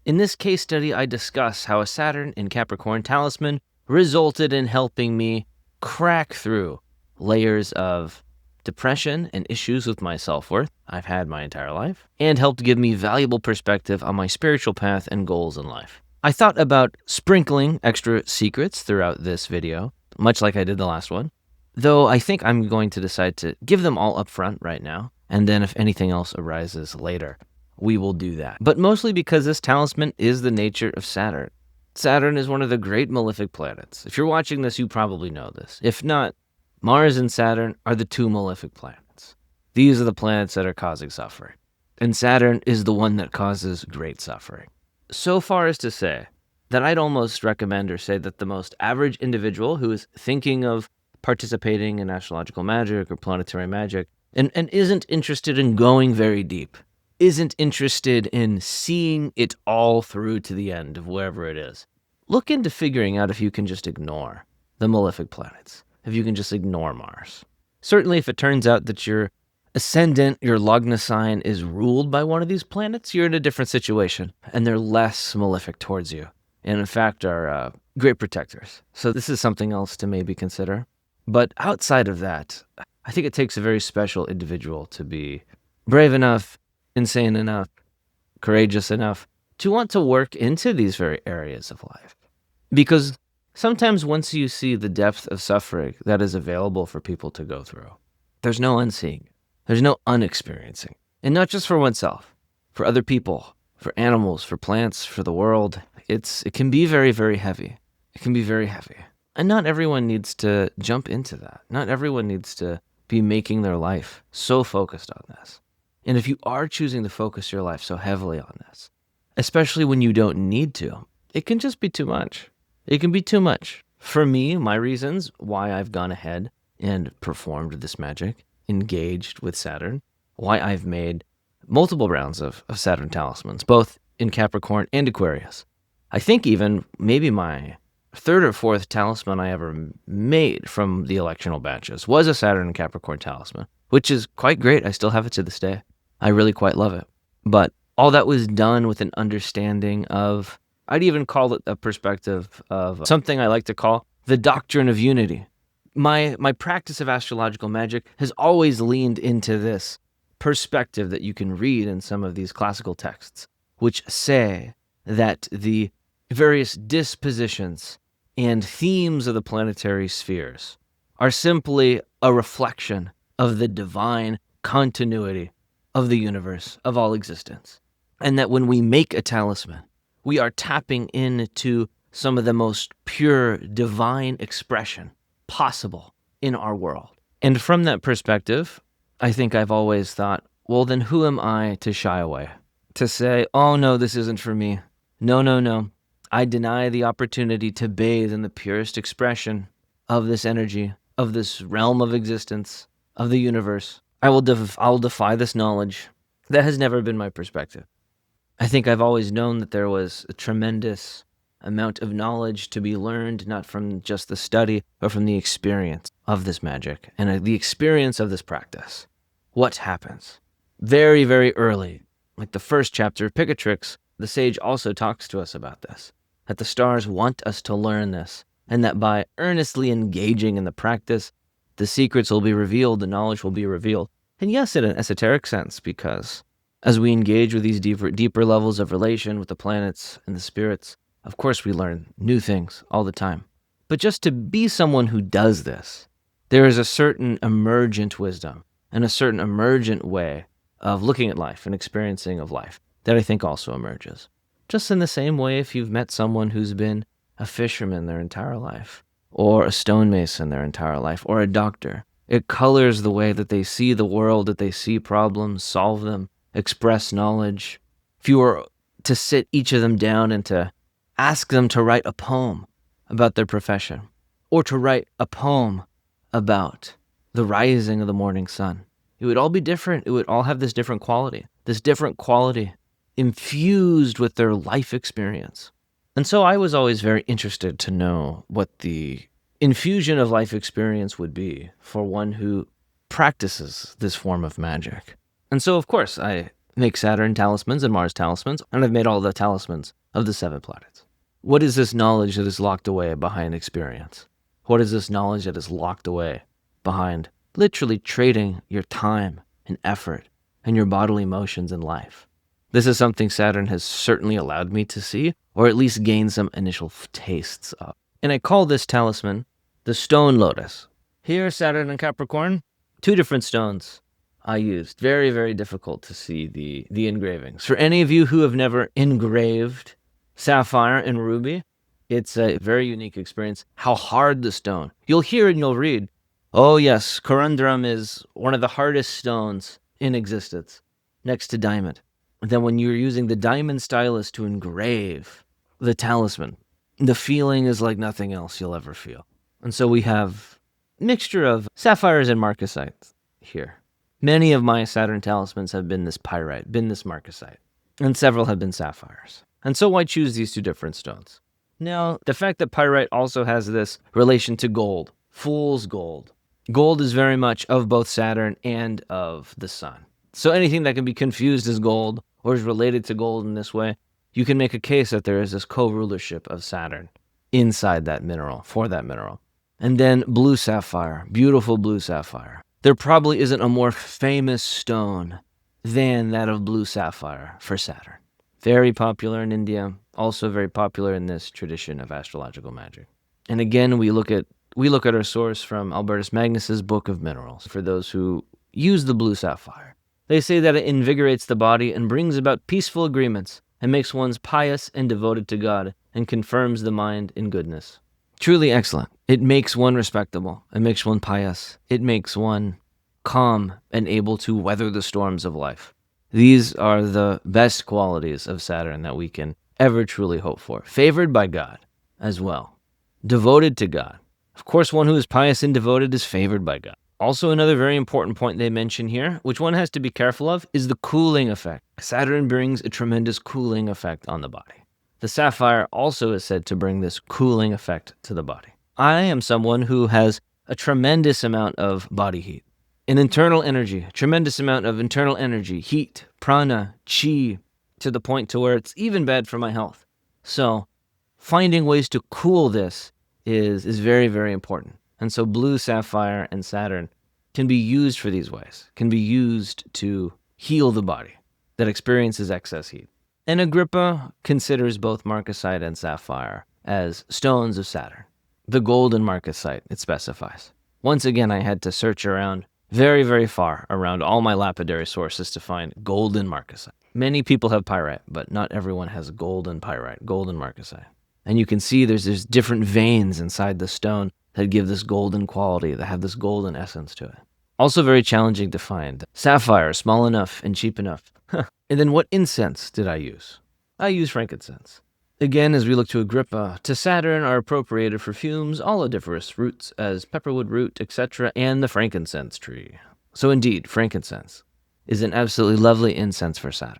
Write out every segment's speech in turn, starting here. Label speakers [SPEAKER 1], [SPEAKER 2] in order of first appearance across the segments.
[SPEAKER 1] In this case study, I discuss how a Saturn in Capricorn talisman resulted in helping me crack through layers of depression and issues with my self-worth I've had my entire life, and helped give me valuable perspective on my spiritual path and goals in life. I thought about sprinkling extra secrets throughout this video, much like I did the last one, though I think I'm going to decide to give them all up front right now, and then if anything else arises later, we will do that. But mostly because this talisman is the nature of Saturn. Saturn is one of the great malefic planets. If you're watching this, you probably know this. If not, Mars and Saturn are the two malefic planets. These are the planets that are causing suffering. And Saturn is the one that causes great suffering. So far as to say that I'd almost recommend or say that the most average individual who is thinking of participating in astrological magic or planetary magic and isn't interested in going very deep, isn't interested in seeing it all through to the end of wherever it is, look into figuring out if you can just ignore the malefic planets, if you can just ignore Mars. Certainly if it turns out that your ascendant, your Lagna sign, is ruled by one of these planets, you're in a different situation, and they're less malefic towards you, and in fact are great protectors. So this is something else to maybe consider. But outside of that, I think it takes a very special individual to be brave enough, insane enough, courageous enough to want to work into these very areas of life. Because sometimes once you see the depth of suffering that is available for people to go through, there's no unseeing, there's no unexperiencing. And not just for oneself, for other people, for animals, for plants, for the world. It can be very, very heavy. It can be very heavy. And not everyone needs to jump into that. Not everyone needs to be making their life so focused on this. And if you are choosing to focus your life so heavily on this, especially when you don't need to, it can just be too much. It can be too much. For me, my reasons why I've gone ahead and performed this magic, engaged with Saturn, why I've made multiple rounds of Saturn talismans, both in Capricorn and Aquarius. I think even maybe my third or fourth talisman I ever made from the electional batches was a Saturn and Capricorn talisman, which is quite great. I still have it to this day. I really quite love it. But all that was done with an understanding of, I'd even call it a perspective of something I like to call the doctrine of unity. My practice of astrological magic has always leaned into this perspective that you can read in some of these classical texts, which say that the various dispositions and themes of the planetary spheres are simply a reflection of the divine continuity of the universe, of all existence. And that when we make a talisman, we are tapping into some of the most pure divine expression possible in our world. And from that perspective, I think I've always thought, well, then who am I to shy away? To say, oh no, this isn't for me. No. I deny the opportunity to bathe in the purest expression of this energy, of this realm of existence, of the universe. I'll defy this knowledge. That has never been my perspective. I think I've always known that there was a tremendous amount of knowledge to be learned, not from just the study, but from the experience of this magic and the experience of this practice. What happens? Very, very early, like the first chapter of Picatrix, the sage also talks to us about this, that the stars want us to learn this, and that by earnestly engaging in the practice, the secrets will be revealed, the knowledge will be revealed. And yes, in an esoteric sense, because as we engage with these deeper levels of relation with the planets and the spirits, of course we learn new things all the time. But just to be someone who does this, there is a certain emergent wisdom and a certain emergent way of looking at life and experiencing of life that I think also emerges. Just in the same way if you've met someone who's been a fisherman their entire life, or a stonemason their entire life, or a doctor. It colors the way that they see the world, that they see problems, solve them, express knowledge. If you were to sit each of them down and to ask them to write a poem about their profession, or to write a poem about the rising of the morning sun, it would all be different. It would all have this different quality infused with their life experience. And so I was always very interested to know what the infusion of life experience would be for one who practices this form of magic. And so, of course, I make Saturn talismans and Mars talismans, and I've made all the talismans of the 7 planets. What is this knowledge that is locked away behind experience? What is this knowledge that is locked away behind literally trading your time and effort and your bodily motions in life? This is something Saturn has certainly allowed me to see, or at least gain some initial tastes of. And I call this talisman the Stone Lotus. Here, Saturn and Capricorn, 2 different stones I used. Very, very difficult to see the engravings. For any of you who have never engraved sapphire and ruby, it's a very unique experience. How hard the stone. You'll hear and you'll read, oh yes, corundum is one of the hardest stones in existence, next to diamond. And then when you're using the diamond stylus to engrave the talisman, the feeling is like nothing else you'll ever feel. And so we have a mixture of sapphires and marcasites here. Many of my Saturn talismans have been this pyrite, been this marcasite, and several have been sapphires. And so why choose these 2 different stones? Now, the fact that pyrite also has this relation to gold, fool's gold. Gold is very much of both Saturn and of the sun. So anything that can be confused as gold or is related to gold in this way, you can make a case that there is this co-rulership of Saturn inside that mineral, for that mineral. And then blue sapphire, beautiful blue sapphire. There probably isn't a more famous stone than that of blue sapphire for Saturn. Very popular in India, also very popular in this tradition of astrological magic. And again, we look at our source from Albertus Magnus's Book of Minerals. For those who use the blue sapphire, they say that it invigorates the body and brings about peaceful agreements and makes one pious and devoted to God and confirms the mind in goodness. Truly excellent. It makes one respectable. It makes one pious. It makes one calm and able to weather the storms of life. These are the best qualities of Saturn that we can ever truly hope for. Favored by God as well. Devoted to God. Of course, one who is pious and devoted is favored by God. Also, another very important point they mention here, which one has to be careful of, is the cooling effect. Saturn brings a tremendous cooling effect on the body. The sapphire also is said to bring this cooling effect to the body. I am someone who has a tremendous amount of body heat, an internal energy, a tremendous amount of internal energy, heat, prana, chi, to the point to where it's even bad for my health. So finding ways to cool this is very, very important. And so blue sapphire and Saturn can be used for these ways, can be used to heal the body that experiences excess heat. And Agrippa considers both marcasite and sapphire as stones of Saturn. The golden marcasite, it specifies. Once again, I had to search around very, very far around all my lapidary sources to find golden marcasite. Many people have pyrite, but not everyone has golden pyrite, golden marcasite. And you can see there's different veins inside the stone that give this golden quality, that have this golden essence to it. Also very challenging to find. Sapphire, small enough and cheap enough. And then what incense did I use? I used frankincense. Again, as we look to Agrippa, to Saturn are appropriated perfumes, all odoriferous roots as pepperwood root, etc., and the frankincense tree. So indeed, frankincense is an absolutely lovely incense for Saturn.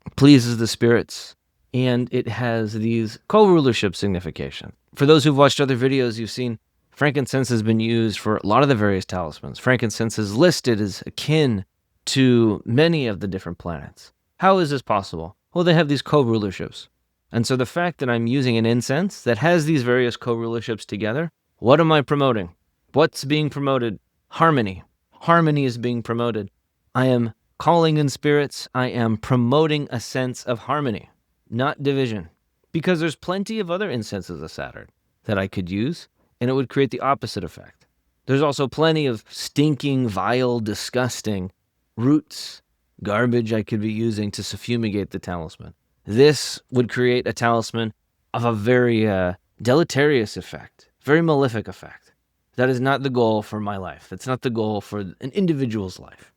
[SPEAKER 1] It pleases the spirits, and it has these co-rulership signification. For those who've watched other videos, you've seen frankincense has been used for a lot of the various talismans. Frankincense is listed as akin to many of the different planets. How is this possible? Well, they have these co-rulerships. And so the fact that I'm using an incense that has these various co-rulerships together, what am I promoting? What's being promoted? Harmony. Harmony is being promoted. I am calling in spirits. I am promoting a sense of harmony, not division. Because there's plenty of other incenses of Saturn that I could use, and it would create the opposite effect. There's also plenty of stinking, vile, disgusting roots, garbage I could be using to suffumigate the talisman. This would create a talisman of a very deleterious effect, very malefic effect. That is not the goal for my life. That's not the goal for an individual's life.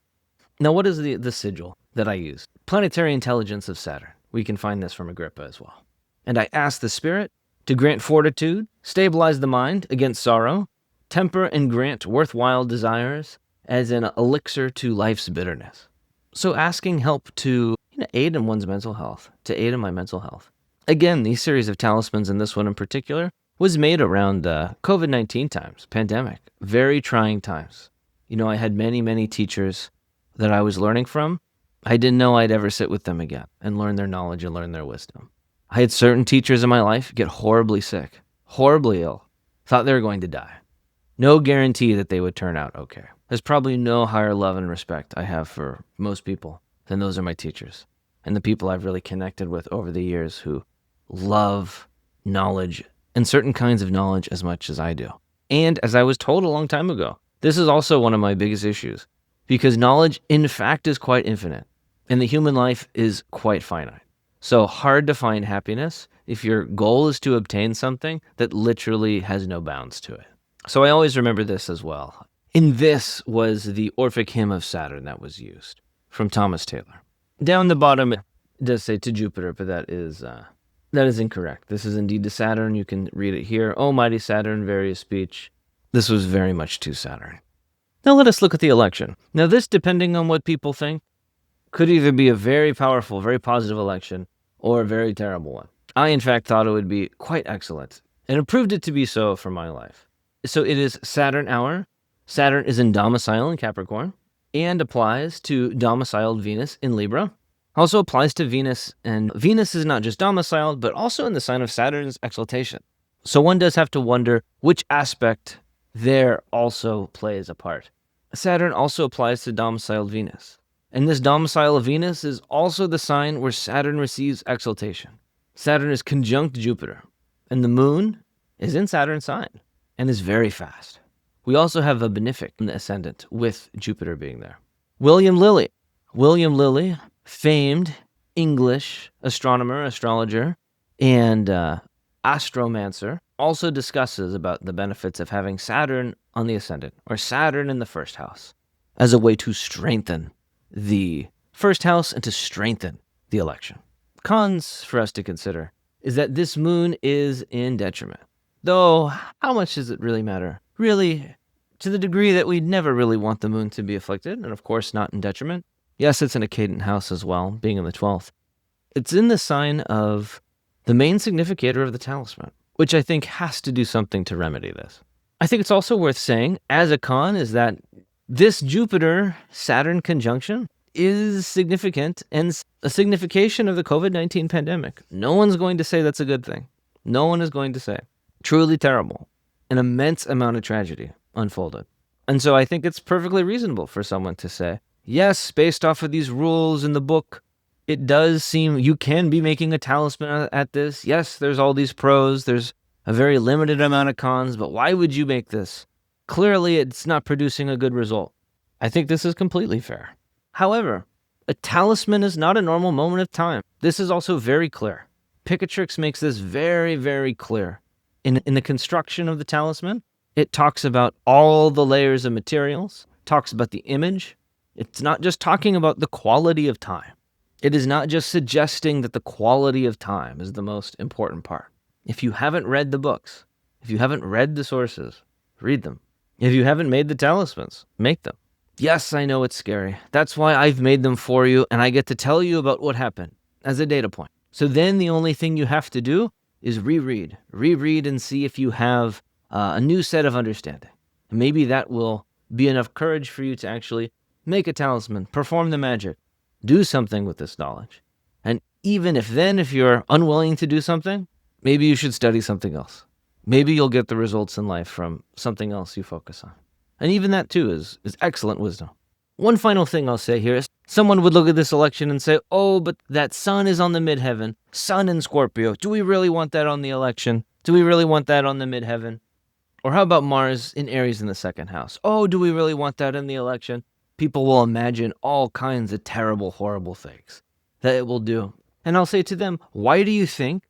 [SPEAKER 1] Now, what is the sigil that I use? Planetary intelligence of Saturn. We can find this from Agrippa as well. And I ask the spirit to grant fortitude, stabilize the mind against sorrow, temper and grant worthwhile desires as an elixir to life's bitterness. So asking help to aid in one's mental health, to aid in my mental health. Again, these series of talismans, and this one in particular, was made around COVID-19 times, pandemic, very trying times. I had many, many teachers that I was learning from I didn't know I'd ever sit with them again and learn their knowledge and learn their wisdom. I had certain teachers in my life get horribly sick, horribly ill, thought they were going to die. No guarantee that they would turn out okay. There's probably no higher love and respect I have for most people than those are my teachers and the people I've really connected with over the years who love knowledge and certain kinds of knowledge as much as I do. And as I was told a long time ago, this is also one of my biggest issues because knowledge, in fact, is quite infinite and the human life is quite finite. So hard to find happiness if your goal is to obtain something that literally has no bounds to it. So I always remember this as well. And this was the Orphic hymn of Saturn that was used from Thomas Taylor. Down the bottom, it does say to Jupiter, but that is incorrect. This is indeed to Saturn. You can read it here. O mighty Saturn, various speech. This was very much to Saturn. Now let us look at the election. Now this, depending on what people think, could either be a very powerful, very positive election or a very terrible one. I, in fact, thought it would be quite excellent, and it proved it to be so for my life. So it is Saturn hour. Saturn is in domicile in Capricorn and applies to domiciled Venus in Libra. Also applies to Venus, and Venus is not just domiciled, but also in the sign of Saturn's exaltation. So one does have to wonder which aspect there also plays a part. Saturn also applies to domiciled Venus. And this domicile of Venus is also the sign where Saturn receives exaltation. Saturn is conjunct Jupiter, and the moon is in Saturn's sign and is very fast. We also have a benefic in the ascendant with Jupiter being there. William Lilly. William Lilly, famed English astronomer, astrologer, and astromancer, also discusses about the benefits of having Saturn on the ascendant, or Saturn in the first house, as a way to strengthen the first house and to strengthen the election. Cons for us to consider is that this moon is in detriment. Though, how much does it really matter? Really, to the degree that we never really want the moon to be afflicted, and of course not in detriment. Yes, it's in a cadent house as well, being in the 12th. It's in the sign of the main significator of the talisman, which I think has to do something to remedy this. I think it's also worth saying, as a con, is that this Jupiter-Saturn conjunction is significant and a signification of the COVID-19 pandemic. No one's going to say that's a good thing. No one is going to say. Truly terrible. An immense amount of tragedy unfolded. And so I think it's perfectly reasonable for someone to say, yes, based off of these rules in the book, it does seem you can be making a talisman at this. Yes, there's all these pros. There's a very limited amount of cons, but why would you make this? Clearly, it's not producing a good result. I think this is completely fair. However, a talisman is not a normal moment of time. This is also very clear. Picatrix makes this very, very clear. In the construction of the talisman, it talks about all the layers of materials, talks about the image. It's not just talking about the quality of time. It is not just suggesting that the quality of time is the most important part. If you haven't read the books, if you haven't read the sources, read them. If you haven't made the talismans, make them. Yes, I know it's scary. That's why I've made them for you, and I get to tell you about what happened as a data point. So then the only thing you have to do is reread and see if you have a new set of understanding. And maybe that will be enough courage for you to actually make a talisman, perform the magic, do something with this knowledge. And even if you're unwilling to do something, maybe you should study something else. Maybe you'll get the results in life from something else you focus on. And even that too is excellent wisdom. One final thing I'll say here is someone would look at this election and say, oh, but that sun is on the midheaven, sun in Scorpio. Do we really want that on the election? Do we really want that on the midheaven? Or how about Mars in Aries in the second house? Oh, do we really want that in the election? People will imagine all kinds of terrible, horrible things that it will do. And I'll say to them, why do you think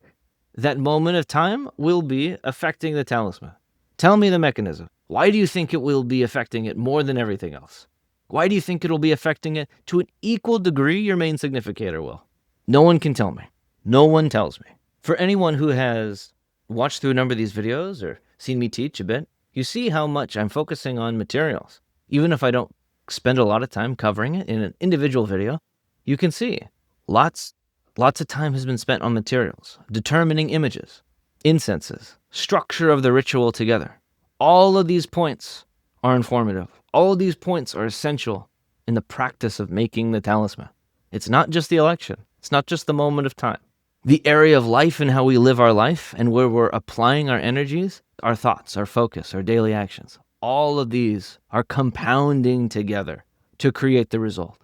[SPEAKER 1] that moment of time will be affecting the talisman? Tell me the mechanism. Why do you think it will be affecting it more than everything else? Why do you think it'll be affecting it to an equal degree your main significator will? No one can tell me. No one tells me. For anyone who has watched through a number of these videos or seen me teach a bit, you see how much I'm focusing on materials. Even if I don't spend a lot of time covering it in an individual video, you can see lots of time has been spent on materials, determining images, incenses, structure of the ritual together. All of these points are informative. All of these points are essential in the practice of making the talisman. It's not just the election. It's not just the moment of time. The area of life and how we live our life and where we're applying our energies, our thoughts, our focus, our daily actions, all of these are compounding together to create the result.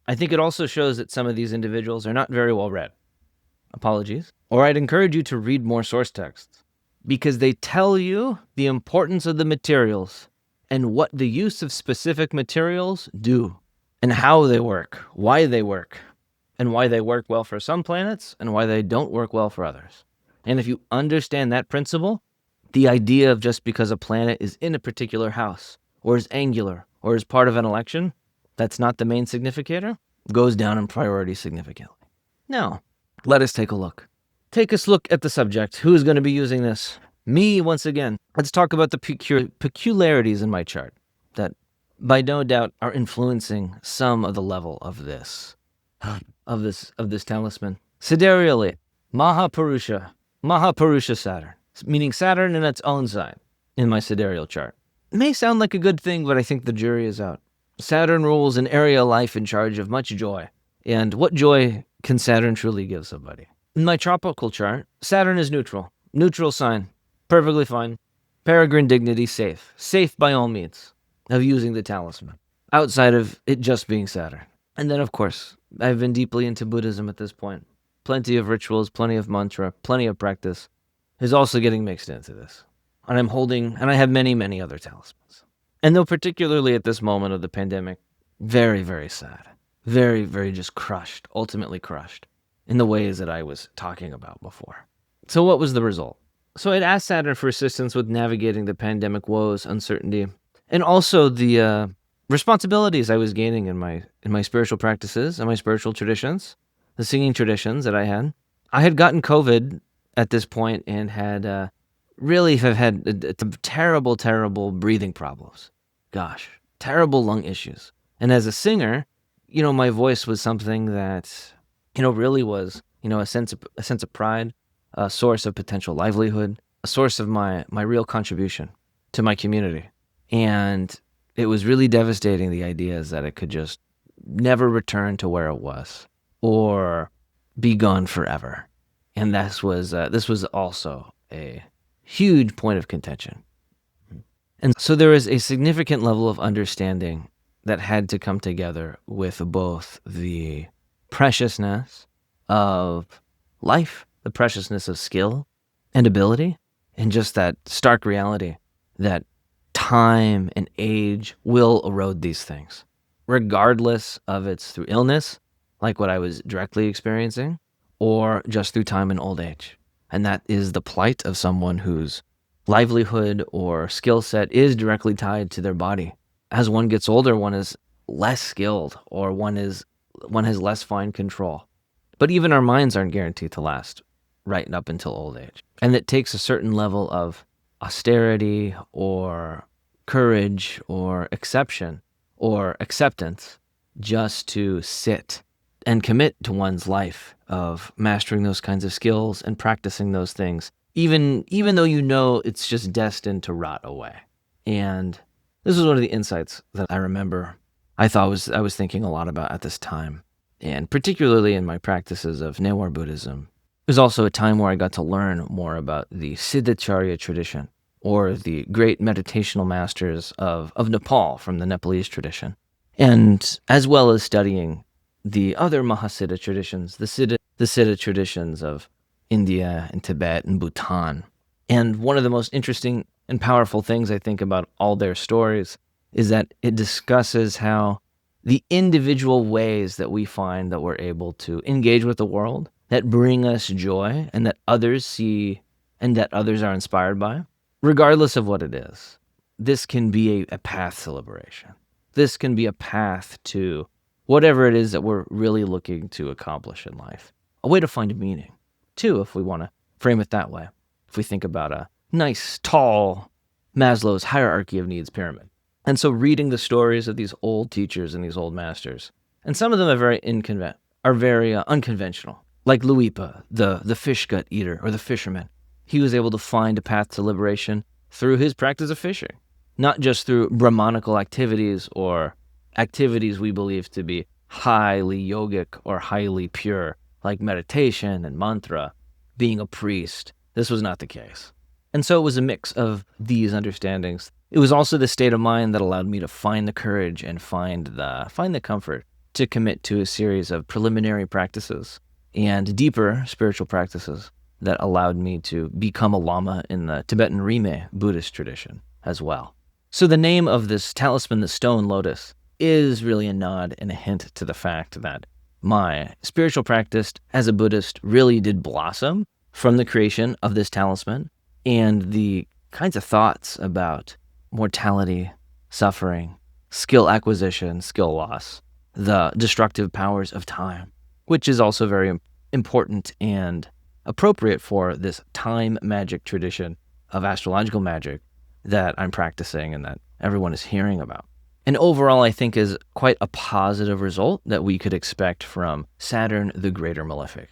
[SPEAKER 1] I think it also shows that some of these individuals are not very well read. Apologies. Or I'd encourage you to read more source texts because they tell you the importance of the materials and what the use of specific materials do and how they work, why they work, and why they work well for some planets and why they don't work well for others. And if you understand that principle, the idea of just because a planet is in a particular house or is angular or is part of an election, that's not the main significator, goes down in priority significantly. Now, let us take a look. Take us look at the subject. Who is going to be using this? Me, once again. Let's talk about the peculiarities in my chart that, by no doubt, are influencing some of the level of this talisman. Sidereally, Mahapurusha Saturn, meaning Saturn in its own sign in my sidereal chart. It may sound like a good thing, but I think the jury is out. Saturn rules an area of life in charge of much joy. And what joy can Saturn truly give somebody? In my tropical chart, Saturn is neutral. Neutral sign. Perfectly fine. Peregrine dignity, safe. Safe by all means of using the talisman. Outside of it just being Saturn. And then, of course, I've been deeply into Buddhism at this point. Plenty of rituals, plenty of mantra, plenty of practice is also getting mixed into this. And I have many, many other talismans. And though particularly at this moment of the pandemic, very, very sad. Very, very just crushed, ultimately crushed in the ways that I was talking about before. So what was the result? So I'd asked Saturn for assistance with navigating the pandemic woes, uncertainty, and also the responsibilities I was gaining in my spiritual practices and my spiritual traditions, the singing traditions that I had. I had gotten COVID at this point and had really have had terrible, terrible breathing problems. Gosh, terrible lung issues. And as a singer, my voice was something that, really was, a sense of pride, a source of potential livelihood, a source of my real contribution to my community. And it was really devastating, the ideas that it could just never return to where it was or be gone forever. And this was also a huge point of contention. And so there is a significant level of understanding that had to come together with both the preciousness of life, the preciousness of skill and ability, and just that stark reality that time and age will erode these things, regardless of it's through illness, like what I was directly experiencing, or just through time and old age. And that is the plight of someone whose livelihood or skill set is directly tied to their body. As one gets older, one is less skilled or one has less fine control. But even our minds aren't guaranteed to last right up until old age. And it takes a certain level of austerity or courage or exception or acceptance just to sit and commit to one's life of mastering those kinds of skills and practicing those things, even though it's just destined to rot away. And this was one of the insights that I remember I was thinking a lot about at this time, and particularly in my practices of Newar Buddhism. It was also a time where I got to learn more about the Siddhacharya tradition, or the great meditational masters of Nepal from the Nepalese tradition, and as well as studying the other Mahasiddha traditions, the Siddha traditions of India and Tibet and Bhutan. And one of the most interesting and powerful things I think about all their stories is that it discusses how the individual ways that we find that we're able to engage with the world that bring us joy and that others see and that others are inspired by, regardless of what it is. This can be a path to liberation. This can be a path to whatever it is that we're really looking to accomplish in life. A way to find meaning, too, if we want to frame it that way. If we think about a nice, tall Maslow's hierarchy of needs pyramid. And so reading the stories of these old teachers and these old masters, and some of them are very unconventional, like Luipa, the fish gut eater or the fisherman. He was able to find a path to liberation through his practice of fishing, not just through Brahmanical activities or activities we believe to be highly yogic or highly pure, like meditation and mantra, being a priest. This was not the case. And so it was a mix of these understandings. It was also the state of mind that allowed me to find the courage and find the comfort to commit to a series of preliminary practices and deeper spiritual practices that allowed me to become a lama in the Tibetan Rimé Buddhist tradition as well. So the name of this talisman, the Stone Lotus, is really a nod and a hint to the fact that my spiritual practice as a Buddhist really did blossom from the creation of this talisman and the kinds of thoughts about mortality, suffering, skill acquisition, skill loss, the destructive powers of time, which is also very important and appropriate for this time magic tradition of astrological magic that I'm practicing and that everyone is hearing about. And overall, I think is quite a positive result that we could expect from Saturn, the greater malefic.